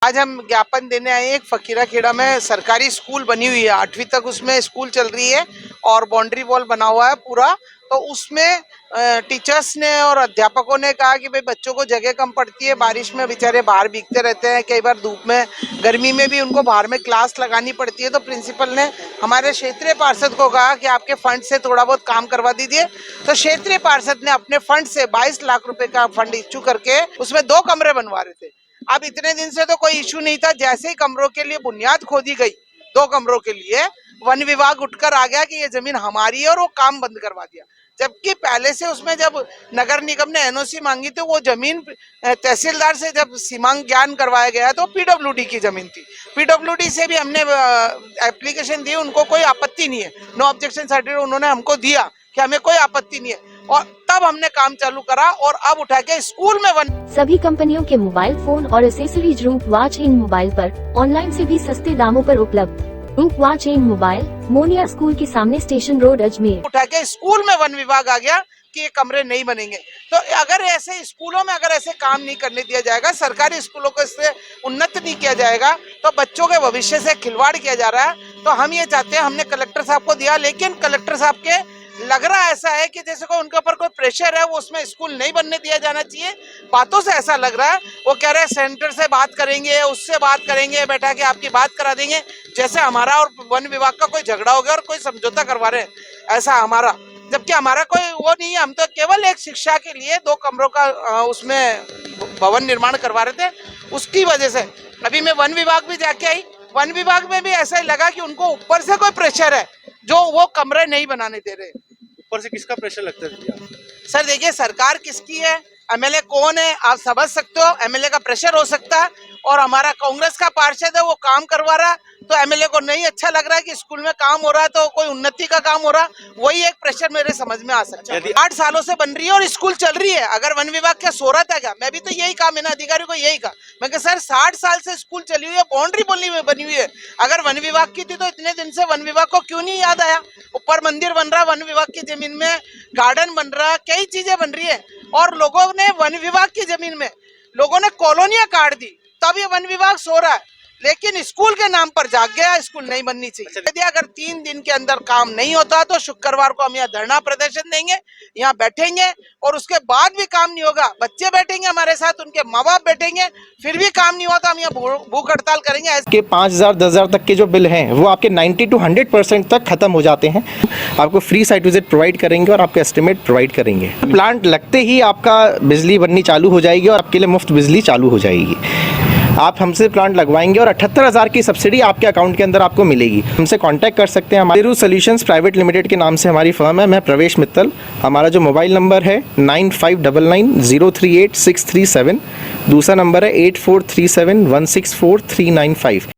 आज हम ज्ञापन देने आए हैं। एक फकीरा खेड़ा में सरकारी स्कूल बनी हुई है, 8वीं तक उसमें स्कूल चल रही है और बाउंड्री वॉल बना हुआ है पूरा। तो उसमें टीचर्स ने और अध्यापकों ने कहा कि भाई बच्चों को जगह कम पड़ती है, बारिश में बेचारे बाहर भीगते रहते हैं, कई बार धूप में गर्मी में भी उनको बाहर में क्लास लगानी पड़ती है। तो प्रिंसिपल ने हमारे क्षेत्रीय पार्षद को कहा कि आपके फंड से थोड़ा बहुत काम करवा दीजिए। तो क्षेत्रीय पार्षद ने अपने फंड से 22 लाख रुपए का फंड इश्यू करके उसमें 2 कमरे बनवा रहे थे। अब इतने दिन से तो कोई इशू नहीं था, जैसे ही कमरों के लिए बुनियाद खोदी गई 2 कमरों के लिए, वन विभाग उठकर आ गया कि ये जमीन हमारी है और वो काम बंद करवा दिया। जबकि पहले से उसमें जब नगर निगम ने एनओसी मांगी थी, वो जमीन तहसीलदार से जब सीमांक ज्ञान करवाया गया तो पीडब्ल्यूडी की जमीन थी। पीडब्ल्यूडी से भी हमने एप्लीकेशन दी, उनको कोई आपत्ति नहीं है, नो ऑब्जेक्शन सर्टिफिकेट उन्होंने हमको दिया कि हमें कोई आपत्ति नहीं है, और तब हमने काम चालू करा और अब उठा के स्कूल में सभी कंपनियों के मोबाइल फोन और एसेसरीज रूप वॉच इन मोबाइल पर ऑनलाइन से भी सस्ते दामों पर उपलब्ध। रूप watch in mobile, Moniya school के सामने, स्टेशन रोड, अजमेर। उठा के स्कूल में वन विभाग आ गया कि ये कमरे नहीं बनेंगे। तो अगर ऐसे स्कूलों में अगर ऐसे काम नहीं करने दिया जाएगा, सरकारी स्कूलों को इससे उन्नत नहीं किया जाएगा, तो बच्चों के भविष्य से खिलवाड़ किया जा रहा है। तो हम ये चाहते हैं, हमने कलेक्टर साहब को दिया, लेकिन कलेक्टर साहब के लग रहा ऐसा है कि जैसे कोई उनके ऊपर कोई प्रेशर है, वो उसमें स्कूल नहीं बनने दिया जाना चाहिए। बातों से ऐसा लग रहा है, वो कह रहे हैं सेंटर से बात करेंगे, उससे बात करेंगे, बैठा के आपकी बात करा देंगे, जैसे हमारा और वन विभाग का कोई झगड़ा हो गया और कोई समझौता करवा रहे हैं ऐसा हमारा। जबकि हमारा कोई वो नहीं है, हम तो केवल एक शिक्षा के लिए 2 कमरों का उसमें भवन निर्माण करवा रहे थे। उसकी वजह से अभी मैं वन विभाग भी जाके आई, वन विभाग में भी ऐसा ही लगा कि उनको ऊपर से कोई प्रेशर है जो वो कमरे नहीं बनाने दे रहे। ऊपर से किसका प्रेशर लगता है सर? देखिए, सरकार किसकी है, एमएलए कौन है, आप समझ सकते हो। एमएलए का प्रेशर हो सकता है, और हमारा कांग्रेस का पार्षद है, वो काम करवा रहा है, तो एमएलए को नहीं अच्छा लग रहा है कि स्कूल में काम हो रहा है, तो कोई उन्नति का काम हो रहा है, वही एक प्रेशर मेरे समझ में आ सकता है। 8 सालों से बन रही है और स्कूल चल रही है। अगर वन विभाग क्या सो रहा था क्या? मैं भी तो यही कहा, मैंने अधिकारी को यही कहा, मैं कहा सर 60 साल से स्कूल चली हुई है, बाउंड्री बनी हुई है। अगर वन विभाग की थी तो इतने दिन से वन विभाग को क्यों नहीं याद आया? ऊपर मंदिर बन रहा, वन विभाग की जमीन में गार्डन बन रहा, कई चीजें बन रही है, और लोगों ने वन विभाग की जमीन में लोगों ने कॉलोनियां काट दी, तब ये वन विभाग सो रहा है। लेकिन स्कूल के नाम पर जाग गया, स्कूल नहीं बननी चाहिए। यदि अगर 3 दिन के अंदर काम नहीं होता तो शुक्रवार को हम यहाँ धरना प्रदर्शन देंगे, यहाँ बैठेंगे, और उसके बाद भी काम नहीं होगा, बच्चे बैठेंगे हमारे साथ, उनके माँ बाप बैठेंगे, फिर भी काम नहीं होता, हम यहाँ भूख हड़ताल करेंगे। के 5,000 10,000 तक के जो बिल हैं वो आपके 90 to 100% तक खत्म हो जाते हैं। आपको फ्री साइट विजिट प्रोवाइड करेंगे और आपका एस्टिमेट प्रोवाइड करेंगे। प्लांट लगते ही आपका बिजली बननी चालू हो जाएगी और आपके लिए मुफ्त बिजली चालू हो जाएगी। आप हमसे प्लांट लगवाएंगे और 78,000 की सब्सिडी आपके अकाउंट के अंदर आपको मिलेगी। हमसे कांटेक्ट कर सकते हैं, हमारे सॉल्यूशंस प्राइवेट लिमिटेड के नाम से हमारी फर्म है। मैं प्रवेश मित्तल, हमारा जो मोबाइल नंबर है 9599038637, दूसरा नंबर है 8437164395।